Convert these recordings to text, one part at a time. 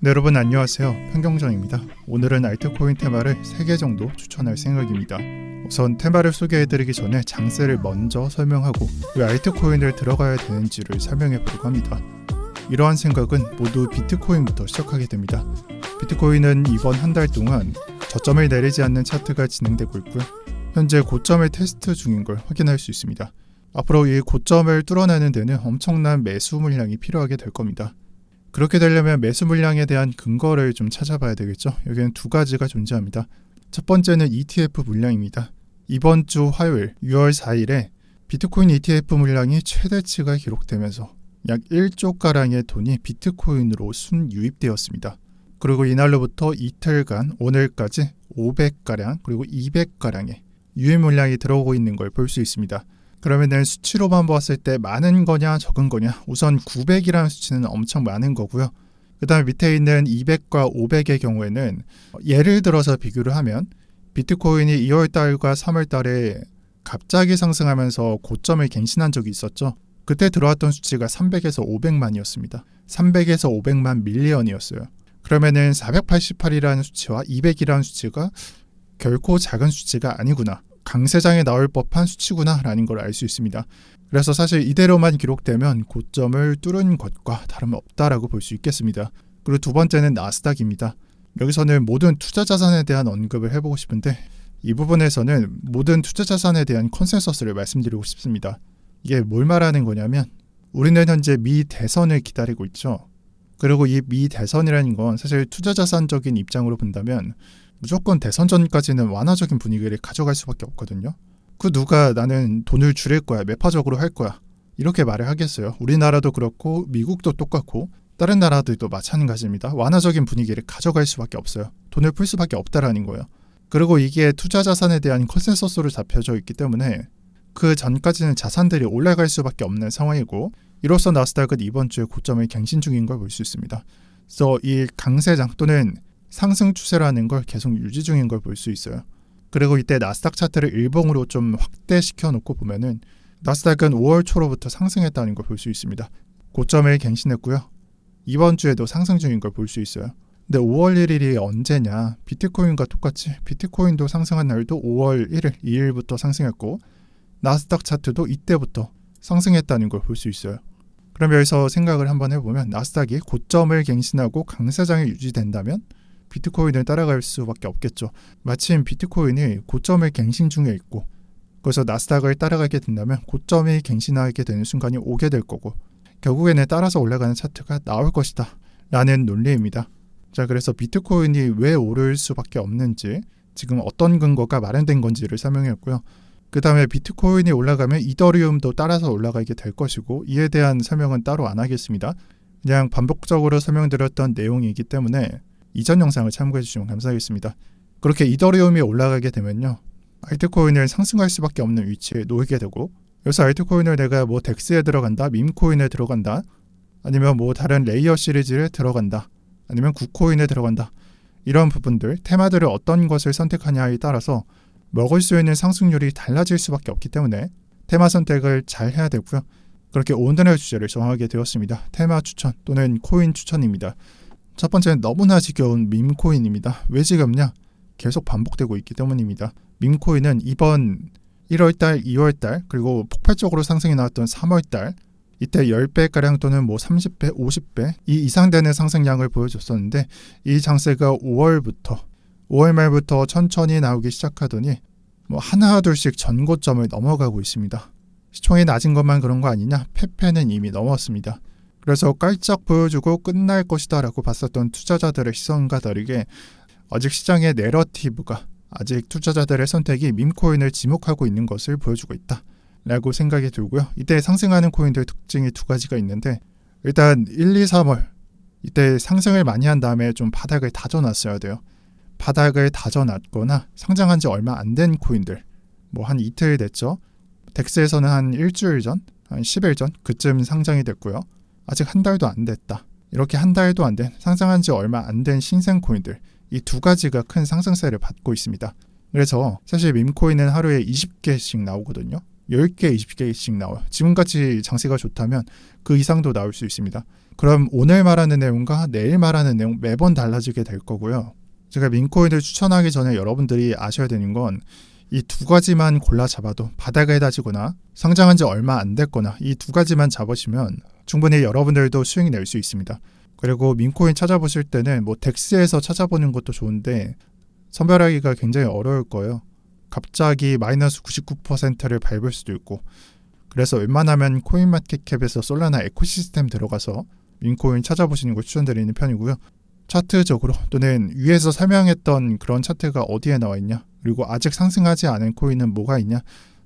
네, 여러분 안녕하세요.潘경정입니다. 오늘은 알트코인 테마를 3개 정도 추천할 생각입니다. 우선 테마를 소개해드리기 전에 장세를 먼저 설명하고 왜 알트코인을 들어가야 되는지를 설명해보려고 합니다. 이러한 생각은 모두 비트코인부터 시작하게 됩니다. 비트코인은 이번 한 달 동안 저점을 내리지 않는 차트가 진행되고 있고요. 현재 고점을 테스트 중인 걸 확인할 수 있습니다. 앞으로 이 고점을 뚫어내는 데는 엄청난 매수 물량이 필요하게 될 겁니다. 그렇게 되려면 매수 물량에 대한 근거를 좀 찾아봐야 되겠죠. 여기는 두 가지가 존재합니다. 첫 번째는 ETF 물량입니다. 이번 주 화요일 6월 4일에 비트코인 ETF 물량이 최대치가 기록되면서 약 1조가량의 돈이 비트코인으로 순유입되었습니다. 그리고 이날로부터 이틀간 오늘까지 500가량 그리고 200가량의 유입 물량이 들어오고 있는 걸 볼 수 있습니다. 그러면 수치로만 보았을 때 많은 거냐 적은 거냐, 우선 900이라는 수치는 엄청 많은 거고요. 그 다음에 밑에 있는 200과 500의 경우에는 예를 들어서 비교를 하면 비트코인이 2월달과 3월달에 갑자기 상승하면서 고점을 갱신한 적이 있었죠. 그때 들어왔던 수치가 300에서 500만이었습니다. 300에서 500만 밀리언이었어요. 그러면은 488이라는 수치와 200이라는 수치가 결코 작은 수치가 아니구나, 강세장에 나올 법한 수치구나 라는 걸 알 수 있습니다. 그래서 사실 이대로만 기록되면 고점을 뚫은 것과 다름없다라고 볼 수 있겠습니다. 그리고 두 번째는 나스닥입니다. 여기서는 모든 투자자산에 대한 언급을 해보고 싶은데 이 부분에서는 모든 투자자산에 대한 컨센서스를 말씀드리고 싶습니다. 이게 뭘 말하는 거냐면 우리는 현재 미 대선을 기다리고 있죠. 그리고 이 미 대선이라는 건 사실 투자자산적인 입장으로 본다면 무조건 대선 전까지는 완화적인 분위기를 가져갈 수밖에 없거든요. 그 누가 나는 돈을 줄일 거야, 매파적으로 할 거야, 이렇게 말을 하겠어요. 우리나라도 그렇고 미국도 똑같고 다른 나라들도 마찬가지입니다. 완화적인 분위기를 가져갈 수밖에 없어요. 돈을 풀 수밖에 없다라는 거예요. 그리고 이게 투자 자산에 대한 컨센서스로 잡혀져 있기 때문에 그 전까지는 자산들이 올라갈 수밖에 없는 상황이고, 이로써 나스닥은 이번 주에 고점을 갱신 중인 걸 볼 수 있습니다. 그래서 이 강세장 또는 상승 추세라는 걸 계속 유지 중인 걸 볼 수 있어요. 그리고 이때 나스닥 차트를 일봉으로 좀 확대시켜 놓고 보면은 나스닥은 5월 초로부터 상승했다는 걸 볼 수 있습니다. 고점을 갱신했고요. 이번 주에도 상승 중인 걸 볼 수 있어요. 근데 5월 1일이 언제냐? 비트코인과 똑같이 비트코인도 상승한 날도 5월 1일, 2일부터 상승했고 나스닥 차트도 이때부터 상승했다는 걸 볼 수 있어요. 그럼 여기서 생각을 한번 해보면 나스닥이 고점을 갱신하고 강세장이 유지된다면 비트코인을 따라갈 수밖에 없겠죠. 마침 비트코인이 고점을 갱신 중에 있고 그래서 나스닥을 따라가게 된다면 고점이 갱신하게 되는 순간이 오게 될 거고 결국에는 따라서 올라가는 차트가 나올 것이다 라는 논리입니다. 자, 그래서 비트코인이 왜 오를 수밖에 없는지, 지금 어떤 근거가 마련된 건지를 설명했고요. 그 다음에 비트코인이 올라가면 이더리움도 따라서 올라가게 될 것이고 이에 대한 설명은 따로 안 하겠습니다. 그냥 반복적으로 설명드렸던 내용이기 때문에 이전 영상을 참고해 주시면 감사하겠습니다. 그렇게 이더리움이 올라가게 되면요, 알트코인을 상승할 수밖에 없는 위치에 놓이게 되고, 여기서 알트코인을 내가 뭐 덱스에 들어간다, 밈코인에 들어간다, 아니면 뭐 다른 레이어 시리즈에 들어간다, 아니면 구코인에 들어간다, 이런 부분들, 테마들을 어떤 것을 선택하냐에 따라서 먹을 수 있는 상승률이 달라질 수밖에 없기 때문에 테마 선택을 잘 해야 되고요. 그렇게 오늘의 주제를 정하게 되었습니다. 테마 추천 또는 코인 추천입니다. 첫 번째는 너무나 지겨운 밈코인입니다. 왜 지겹냐? 계속 반복되고 있기 때문입니다. 밈코인은 이번 1월달, 2월달 그리고 폭발적으로 상승이 나왔던 3월달 이때 10배가량 또는 뭐 30배, 50배 이 이상 되는 상승량을 보여줬었는데 이 장세가 5월 말부터 천천히 나오기 시작하더니 뭐 하나 둘씩 전고점을 넘어가고 있습니다. 시총이 낮은 것만 그런 거 아니냐? 페페는 이미 넘었습니다. 그래서 깔짝 보여주고 끝날 것이다 라고 봤었던 투자자들의 시선과 다르게 아직 시장의 내러티브가, 아직 투자자들의 선택이 밈코인을 지목하고 있는 것을 보여주고 있다 라고 생각이 들고요. 이때 상승하는 코인들 특징이 두 가지가 있는데, 일단 1, 2, 3월 이때 상승을 많이 한 다음에 좀 바닥을 다져놨어야 돼요. 바닥을 다져놨거나 상장한 지 얼마 안 된 코인들, 뭐 한 이틀 됐죠. 덱스에서는 한 일주일 전, 한 10일 전 그쯤 상장이 됐고요. 아직 한 달도 안 됐다, 이렇게 한 달도 안 된, 상장한 지 얼마 안 된 신생 코인들, 이 두 가지가 큰 상승세를 받고 있습니다. 그래서 사실 밈코인은 하루에 20개씩 나오거든요. 10개, 20개씩 나와요. 지금같이 장세가 좋다면 그 이상도 나올 수 있습니다. 그럼 오늘 말하는 내용과 내일 말하는 내용 매번 달라지게 될 거고요. 제가 민코인을 추천하기 전에 여러분들이 아셔야 되는 건 이 두 가지만 골라 잡아도 바닥에 다지거나 상장한 지 얼마 안 됐거나 이 두 가지만 잡으시면 충분히 여러분들도 수익 낼 수 있습니다. 그리고 민코인 찾아보실 때는 덱스에서 찾아보는 것도 좋은데 선별하기가 굉장히 어려울 거예요. 갑자기 마이너스 99%를 밟을 수도 있고, 그래서 웬만하면 코인마켓캡에서 솔라나 에코시스템 들어가서 민코인 찾아보시는 걸 추천드리는 편이고요. 차트적으로 또는 위에서 설명했던 그런 차트가 어디에 나와 있냐, 그리고 아직 상승하지 않은 코인은 뭐가 있냐,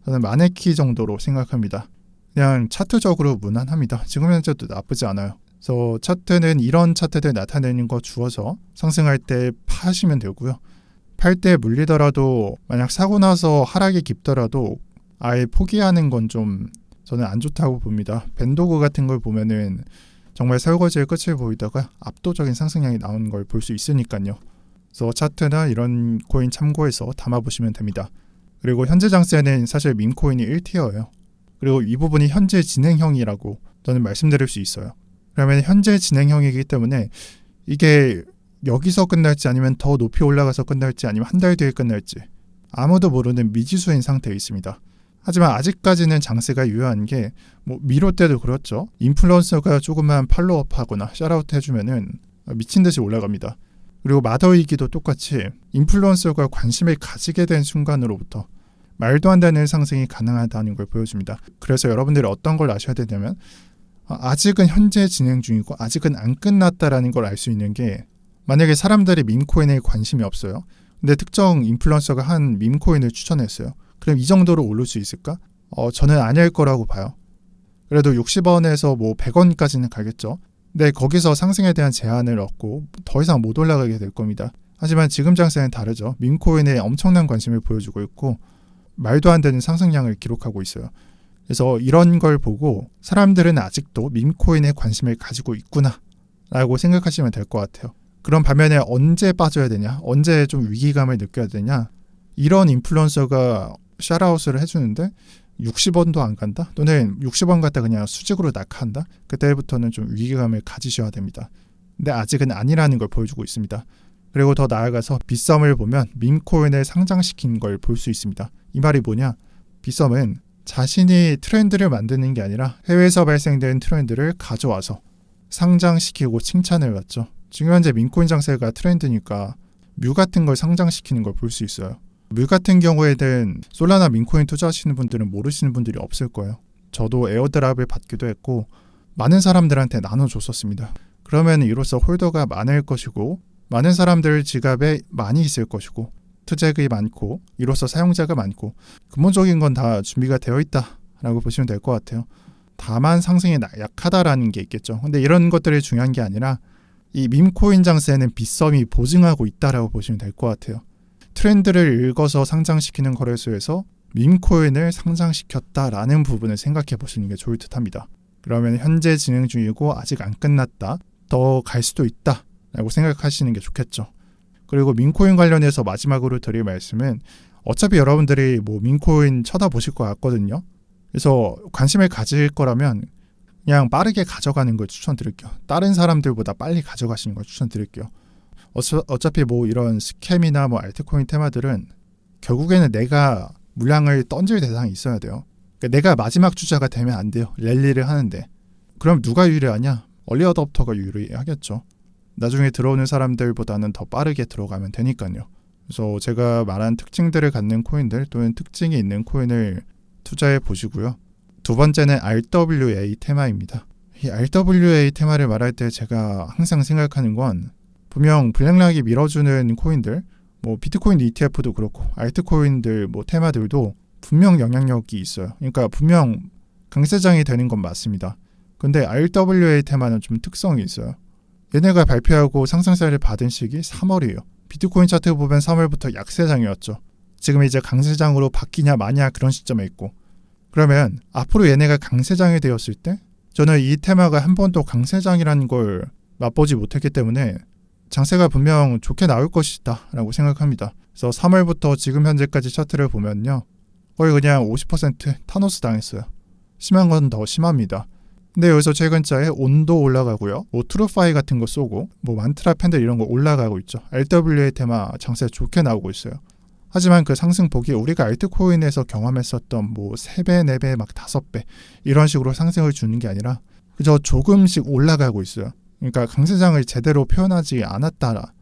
저는 마네키 정도로 생각합니다. 그냥 차트적으로 무난합니다. 지금 현재도 나쁘지 않아요. 그래서 차트는 이런 차트들 나타내는 거 주어서 상승할 때 파시면 되고요. 팔 때 물리더라도 만약 사고 나서 하락이 깊더라도 아예 포기하는 건 좀 저는 안 좋다고 봅니다. 밴도그 같은 걸 보면은 정말 설거지의 끝을 보이다가 압도적인 상승량이 나오는 걸 볼 수 있으니까요. 그래서 차트나 이런 코인 참고해서 담아보시면 됩니다. 그리고 현재 장세는 사실 민코인이 1티어예요. 그리고 이 부분이 현재 진행형이라고 저는 말씀드릴 수 있어요. 그러면 현재 진행형이기 때문에 이게 여기서 끝날지 아니면 더 높이 올라가서 끝날지 아니면 한 달 뒤에 끝날지 아무도 모르는 미지수인 상태에 있습니다. 하지만 아직까지는 장세가 유효한 게 미로 때도 그렇죠. 인플루언서가 조금만 팔로우업하거나 샤라웃 해주면은 미친듯이 올라갑니다. 그리고 마더이기도 똑같이 인플루언서가 관심을 가지게 된 순간으로부터 말도 안 되는 상승이 가능하다는 걸 보여줍니다. 그래서 여러분들이 어떤 걸 아셔야 되냐면 아직은 현재 진행 중이고 아직은 안 끝났다라는 걸 알 수 있는 게, 만약에 사람들이 밈코인에 관심이 없어요. 근데 특정 인플루언서가 한 밈코인을 추천했어요. 그럼 이 정도로 오를 수 있을까? 저는 아닐 거라고 봐요. 그래도 60원에서 100원까지는 가겠죠. 근데 거기서 상승에 대한 제한을 얻고 더 이상 못 올라가게 될 겁니다. 하지만 지금 장세는 다르죠. 밈코인에 엄청난 관심을 보여주고 있고 말도 안 되는 상승량을 기록하고 있어요. 그래서 이런 걸 보고 사람들은 아직도 밈코인에 관심을 가지고 있구나 라고 생각하시면 될 것 같아요. 그런 반면에 언제 빠져야 되냐, 언제 좀 위기감을 느껴야 되냐, 이런 인플루언서가 샤라웃을 해주는데 60원도 안 간다? 또는 60원 갖다 그냥 수직으로 낙하한다? 그때부터는 좀 위기감을 가지셔야 됩니다. 근데 아직은 아니라는 걸 보여주고 있습니다. 그리고 더 나아가서 빗썸을 보면 밈코인을 상장시킨 걸 볼 수 있습니다. 이 말이 뭐냐? 빗썸은 자신이 트렌드를 만드는 게 아니라 해외에서 발생된 트렌드를 가져와서 상장시키고 칭찬을 받죠. 지금 현재 민코인 장세가 트렌드니까 뮤 같은 걸 상장시키는 걸 볼 수 있어요. 뮤 같은 경우에는 솔라나 민코인 투자하시는 분들은 모르시는 분들이 없을 거예요. 저도 에어드랍을 받기도 했고 많은 사람들한테 나눠줬었습니다. 그러면 이로써 홀더가 많을 것이고 많은 사람들 지갑에 많이 있을 것이고 투자액이 많고 이로써 사용자가 많고 근본적인 건 다 준비가 되어 있다라고 보시면 될 것 같아요. 다만 상승이 약하다라는 게 있겠죠. 근데 이런 것들이 중요한 게 아니라 이 밈코인 장세는 빗썸이 보증하고 있다라고 보시면 될 것 같아요. 트렌드를 읽어서 상장시키는 거래소에서 밈코인을 상장시켰다라는 부분을 생각해 보시는 게 좋을 듯합니다. 그러면 현재 진행 중이고 아직 안 끝났다, 더 갈 수도 있다 라고 생각하시는 게 좋겠죠. 그리고 밈코인 관련해서 마지막으로 드릴 말씀은 어차피 여러분들이 밈코인 쳐다보실 것 같거든요. 그래서 관심을 가질 거라면 그냥 빠르게 가져가는 걸 추천드릴게요. 다른 사람들보다 빨리 가져가시는 걸 추천드릴게요. 어차피 이런 스캠이나 알트코인 테마들은 결국에는 내가 물량을 던질 대상이 있어야 돼요. 그러니까 내가 마지막 주자가 되면 안 돼요. 랠리를 하는데. 그럼 누가 유리하냐? 얼리 어댑터가 유리하겠죠. 나중에 들어오는 사람들보다는 더 빠르게 들어가면 되니까요. 그래서 제가 말한 특징들을 갖는 코인들 또는 특징이 있는 코인을 투자해 보시고요. 두 번째는 RWA 테마입니다. 이 RWA 테마를 말할 때 제가 항상 생각하는 건 분명 블랙락이 밀어주는 코인들, 비트코인 ETF도 그렇고 알트코인들 테마들도 분명 영향력이 있어요. 그러니까 분명 강세장이 되는 건 맞습니다. 근데 RWA 테마는 좀 특성이 있어요. 얘네가 발표하고 상승세를 받은 시기 3월이에요. 비트코인 차트 보면 3월부터 약세장이었죠. 지금 이제 강세장으로 바뀌냐 마냐 그런 시점에 있고, 그러면 앞으로 얘네가 강세장이 되었을 때 저는 이 테마가 한 번도 강세장이라는 걸 맛보지 못했기 때문에 장세가 분명 좋게 나올 것이다 라고 생각합니다. 그래서 3월부터 지금 현재까지 차트를 보면요, 거의 그냥 50% 타노스 당했어요. 심한 건 더 심합니다. 근데 여기서 최근자에 온도 올라가고요. 뭐 트루파이 같은 거 쏘고 뭐 만트라 팬들 이런 거 올라가고 있죠. RWA 테마 장세 좋게 나오고 있어요. 하지만 그 상승폭이 우리가 알트코인에서 경험했었던 뭐 3배, 4배, 막 5배 이런 식으로 상승을 주는 게 아니라 그저 조금씩 올라가고 있어요. 그러니까 강세장을 제대로 표현하지 않았다.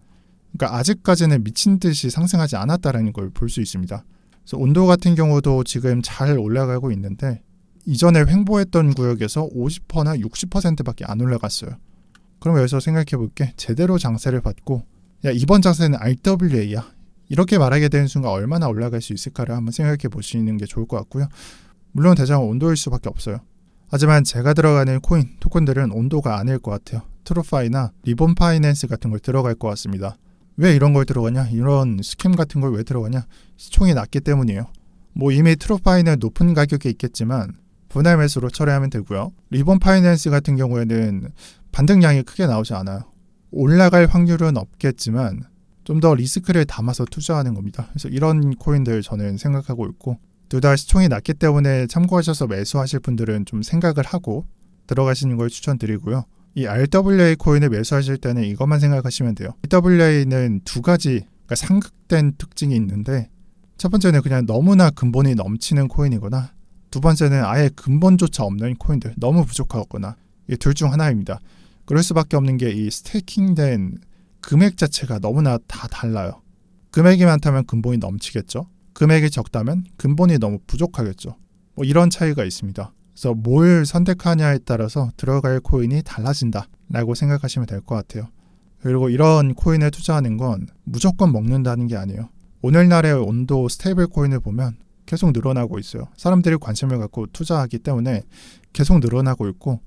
그러니까 아직까지는 미친 듯이 상승하지 않았다라는 걸 볼 수 있습니다. 그래서 온도 같은 경우도 지금 잘 올라가고 있는데 이전에 횡보했던 구역에서 50%나 60%밖에 안 올라갔어요. 그럼 여기서 생각해 볼게. 제대로 장세를 받고 야 이번 장세는 RWA야. 이렇게 말하게 되는 순간 얼마나 올라갈 수 있을까를 한번 생각해 보시는 게 좋을 것 같고요. 물론 대장은 온도일 수밖에 없어요. 하지만 제가 들어가는 코인, 토큰들은 온도가 아닐 것 같아요. 트루파이나 리본 파이낸스 같은 걸 들어갈 것 같습니다. 왜 이런 걸 들어가냐? 이런 스캠 같은 걸 왜 들어가냐? 시총이 낮기 때문이에요. 뭐 이미 트루파이는 높은 가격에 있겠지만 분할 매수로 처리하면 되고요. 리본 파이낸스 같은 경우에는 반등량이 크게 나오지 않아요. 올라갈 확률은 없겠지만 좀 더 리스크를 담아서 투자하는 겁니다. 그래서 이런 코인들 저는 생각하고 있고 둘 다 시총이 낮기 때문에 참고하셔서 매수하실 분들은 좀 생각을 하고 들어가시는 걸 추천드리고요. 이 RWA 코인을 매수하실 때는 이것만 생각하시면 돼요. RWA는 두 가지 그러니까 상극된 특징이 있는데 첫 번째는 그냥 너무나 근본이 넘치는 코인이거나 두 번째는 아예 근본조차 없는 코인들 너무 부족하거나 이 둘 중 하나입니다. 그럴 수밖에 없는 게 이 스테이킹된 금액 자체가 너무나 다 달라요. 금액이 많다면 근본이 넘치겠죠. 금액이 적다면 근본이 너무 부족하겠죠. 뭐 이런 차이가 있습니다. 그래서 뭘 선택하냐에 따라서 들어갈 코인이 달라진다 라고 생각하시면 될 것 같아요. 그리고 이런 코인에 투자하는 건 무조건 먹는다는 게 아니에요. 오늘날의 온도 스테이블 코인을 보면 계속 늘어나고 있어요. 사람들이 관심을 갖고 투자하기 때문에 계속 늘어나고 있고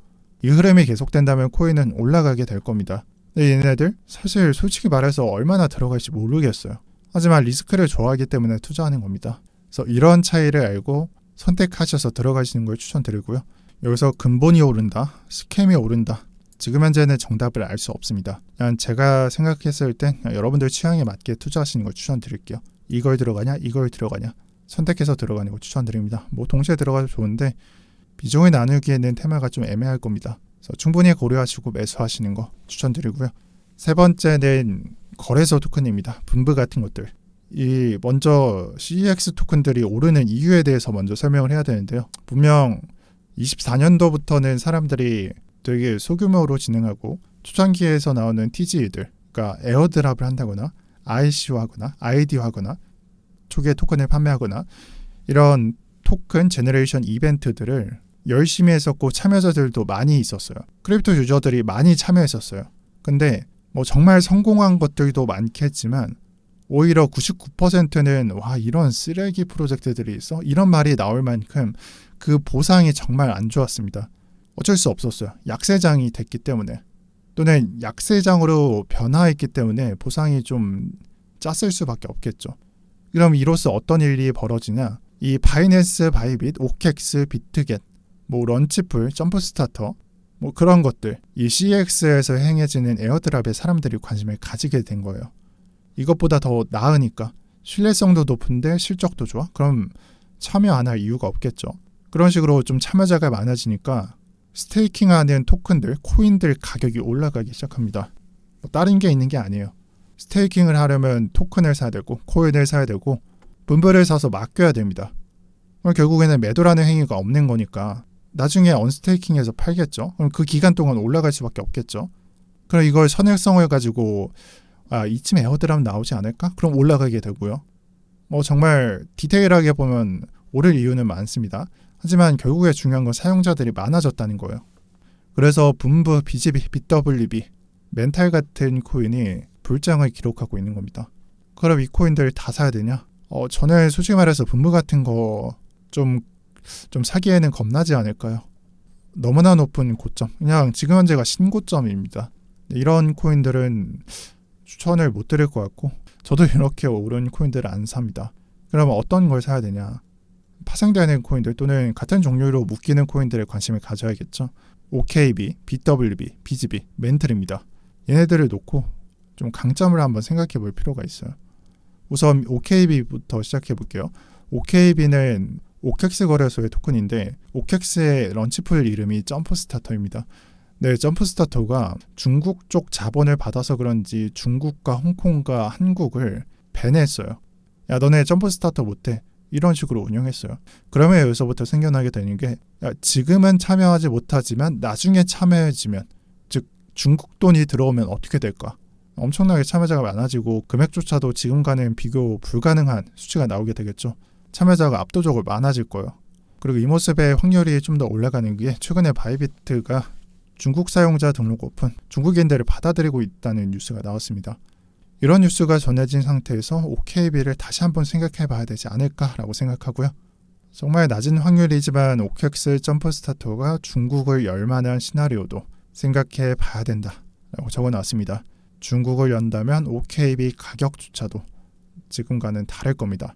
이 흐름이 계속된다면 코인은 올라가게 될 겁니다. 근데 얘네들 사실 솔직히 말해서 얼마나 들어갈지 모르겠어요. 하지만 리스크를 좋아하기 때문에 투자하는 겁니다. 그래서 이런 차이를 알고 선택하셔서 들어가시는 걸 추천드리고요. 여기서 근본이 오른다, 스캠이 오른다. 지금 현재는 정답을 알 수 없습니다. 그냥 제가 생각했을 땐 여러분들 취향에 맞게 투자하시는 걸 추천드릴게요. 이걸 들어가냐, 이걸 들어가냐 선택해서 들어가는 걸 추천드립니다. 뭐 동시에 들어가도 좋은데 비중을 나누기에는 테마가 좀 애매할 겁니다. 그래서 충분히 고려하시고 매수하시는 거 추천드리고요. 세 번째는 거래소 토큰입니다. 분부 같은 것들. 이 먼저 CEX 토큰들이 오르는 이유에 대해서 먼저 설명을 해야 되는데요. 분명 24년도부터는 사람들이 되게 소규모로 진행하고 초창기에서 나오는 TG들, 그러니까 에어드랍을 한다거나 ICO하거나 ID화하거나 초기에 토큰을 판매하거나 이런 토큰 제너레이션 이벤트들을 열심히 했었고 참여자들도 많이 있었어요. 크립토 유저들이 많이 참여했었어요. 근데 뭐 정말 성공한 것들도 많겠지만 오히려 99%는 와 이런 쓰레기 프로젝트들이 있어? 이런 말이 나올 만큼 그 보상이 정말 안 좋았습니다. 어쩔 수 없었어요. 약세장이 됐기 때문에 또는 약세장으로 변화했기 때문에 보상이 좀 짰을 수밖에 없겠죠. 그럼 이로써 어떤 일이 벌어지냐? 이 바이낸스, 바이빗, 오케엑스, 비트겟, 뭐 런치풀, 점프스타터 뭐 그런 것들 이 CEX에서 행해지는 에어드랍에 사람들이 관심을 가지게 된 거예요. 이것보다 더 나으니까 신뢰성도 높은데 실적도 좋아? 그럼 참여 안 할 이유가 없겠죠. 그런 식으로 좀 참여자가 많아지니까 스테이킹하는 토큰들, 코인들 가격이 올라가기 시작합니다. 뭐 다른 게 있는 게 아니에요. 스테이킹을 하려면 토큰을 사야 되고 코인을 사야 되고 분부를 사서 맡겨야 됩니다. 그럼 결국에는 매도라는 행위가 없는 거니까 나중에 언스테이킹해서 팔겠죠. 그럼 그 기간 동안 올라갈 수밖에 없겠죠. 그럼 이걸 선행성을 가지고 이쯤 에어드랍 나오지 않을까? 그럼 올라가게 되고요. 뭐 정말 디테일하게 보면 오를 이유는 많습니다. 하지만 결국에 중요한 건 사용자들이 많아졌다는 거예요. 그래서 분부, BGB, BWB, 멘탈 같은 코인이 불장을 기록하고 있는 겁니다. 그럼 이 코인들 다 사야 되냐? 저는 솔직히 말해서 분부 같은 거 좀 사기에는 겁나지 않을까요? 너무나 높은 고점, 그냥 지금 현재가 신고점입니다. 이런 코인들은 추천을 못 드릴 것 같고 저도 이렇게 오른 코인들을 안 삽니다. 그러면 어떤 걸 사야 되냐? 파생되는 코인들 또는 같은 종류로 묶이는 코인들에 관심을 가져야겠죠. OKB, BWB, BGB, 멘틀입니다. 얘네들을 놓고 좀 강점을 한번 생각해 볼 필요가 있어요. 우선 OKB부터 시작해 볼게요. OKB는 OKX 거래소의 토큰인데 OKX의 런치풀 이름이 점프스타터입니다. 네, 점프스타터가 중국 쪽 자본을 받아서 그런지 중국과 홍콩과 한국을 밴했어요. 야, 너네 점프스타터 못해. 이런 식으로 운영했어요. 그러면 여기서부터 생겨나게 되는 게 지금은 참여하지 못하지만 나중에 참여해지면, 즉 중국 돈이 들어오면 어떻게 될까? 엄청나게 참여자가 많아지고 금액조차도 지금과는 비교 불가능한 수치가 나오게 되겠죠. 참여자가 압도적으로 많아질 거예요. 그리고 이 모습의 확률이 좀 더 올라가는 게 최근에 바이비트가 중국 사용자 등록 오픈, 중국인들을 받아들이고 있다는 뉴스가 나왔습니다. 이런 뉴스가 전해진 상태에서 OKB를 다시 한번 생각해 봐야 되지 않을까라고 생각하고요. 정말 낮은 확률이지만 OKX 점프스타터가 중국을 열 만한 시나리오도 생각해 봐야 된다라고 적어놨습니다. 중국을 연다면 OKB 가격조차도 지금과는 다를 겁니다.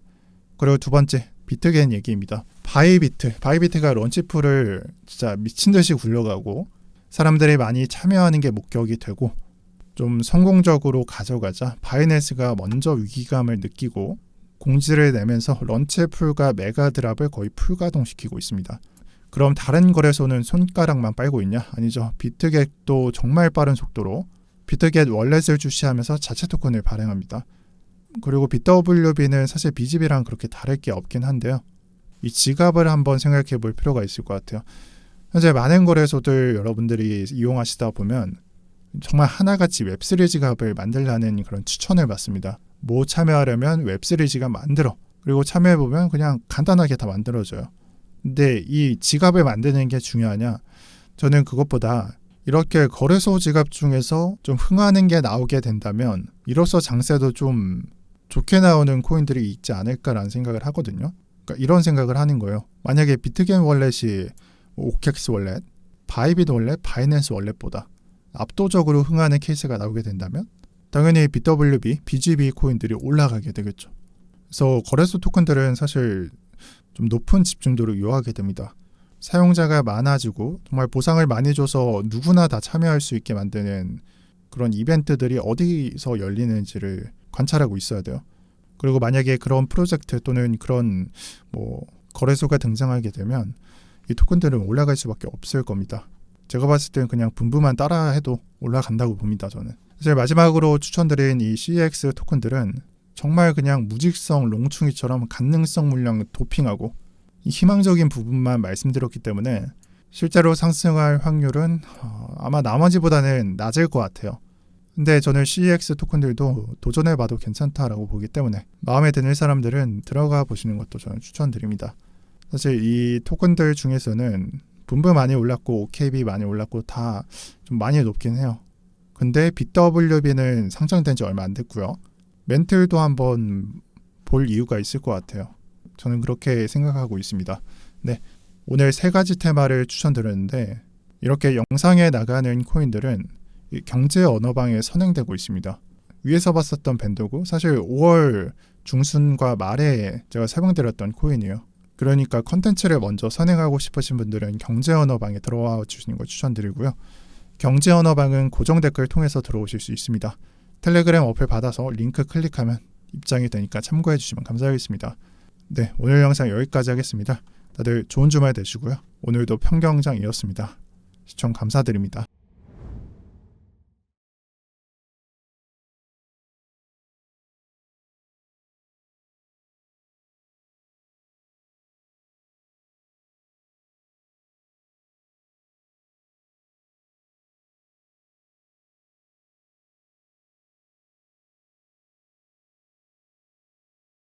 그리고 두 번째, 비트겐 얘기입니다. 바이비트가 런치풀을 진짜 미친듯이 굴려가고 사람들이 많이 참여하는 게 목격이 되고 좀 성공적으로 가져가자 바이낸스가 먼저 위기감을 느끼고 공지를 내면서 런치풀과 메가드랍을 거의 풀가동시키고 있습니다. 그럼 다른 거래소는 손가락만 빨고 있냐? 아니죠. 비트겟도 정말 빠른 속도로 비트겟 월렛을 출시하면서 자체 토큰을 발행합니다. 그리고 BWB는 사실 BGB랑 그렇게 다를 게 없긴 한데요. 이 지갑을 한번 생각해 볼 필요가 있을 것 같아요. 현재 많은 거래소들 여러분들이 이용하시다 보면 정말 하나같이 웹3 지갑을 만들라는 그런 추천을 받습니다. 뭐 참여하려면 웹3 지갑 만들어. 그리고 참여해보면 그냥 간단하게 다 만들어져요. 근데 이 지갑을 만드는 게 중요하냐? 저는 그것보다 이렇게 거래소 지갑 중에서 좀 흥하는 게 나오게 된다면 이로써 장세도 좀 좋게 나오는 코인들이 있지 않을까라는 생각을 하거든요. 그러니까 이런 생각을 하는 거예요. 만약에 비트겐 월렛이 OKX 월렛, 바이빗 월렛, 바이낸스 월렛보다 압도적으로 흥하는 케이스가 나오게 된다면 당연히 BWB, BGB 코인들이 올라가게 되겠죠. 그래서 거래소 토큰들은 사실 좀 높은 집중도를 요하게 됩니다. 사용자가 많아지고 정말 보상을 많이 줘서 누구나 다 참여할 수 있게 만드는 그런 이벤트들이 어디서 열리는지를 관찰하고 있어야 돼요. 그리고 만약에 그런 프로젝트 또는 그런 거래소가 등장하게 되면 이 토큰들은 올라갈 수밖에 없을 겁니다. 제가 봤을 때는 그냥 분부만 따라 해도 올라간다고 봅니다. 저는. 사실 마지막으로 추천드린 이 CEX 토큰들은 정말 그냥 무직성 롱충이처럼 간능성 물량 도핑하고 이 희망적인 부분만 말씀드렸기 때문에 실제로 상승할 확률은 아마 나머지보다는 낮을 것 같아요. 근데 저는 CEX 토큰들도 도전해봐도 괜찮다라고 보기 때문에 마음에 드는 사람들은 들어가 보시는 것도 저는 추천드립니다. 사실 이 토큰들 중에서는 분부 많이 올랐고 OKB 많이 올랐고 다 좀 많이 높긴 해요. 근데 BWB는 상장된 지 얼마 안 됐고요. 멘틀도 한번 볼 이유가 있을 것 같아요. 저는 그렇게 생각하고 있습니다. 네, 오늘 세 가지 테마를 추천드렸는데 이렇게 영상에 나가는 코인들은 경제 언어방에 선행되고 있습니다. 위에서 봤었던 밴드고 사실 5월 중순과 말에 제가 설명드렸던 코인이에요. 그러니까 컨텐츠를 먼저 선행하고 싶으신 분들은 경제 언어방에 들어와 주시는 걸 추천드리고요. 경제 언어방은 고정 댓글 통해서 들어오실 수 있습니다. 텔레그램 어플 받아서 링크 클릭하면 입장이 되니까 참고해 주시면 감사하겠습니다. 네, 오늘 영상 여기까지 하겠습니다. 다들 좋은 주말 되시고요. 오늘도 평경장이었습니다. 시청 감사드립니다.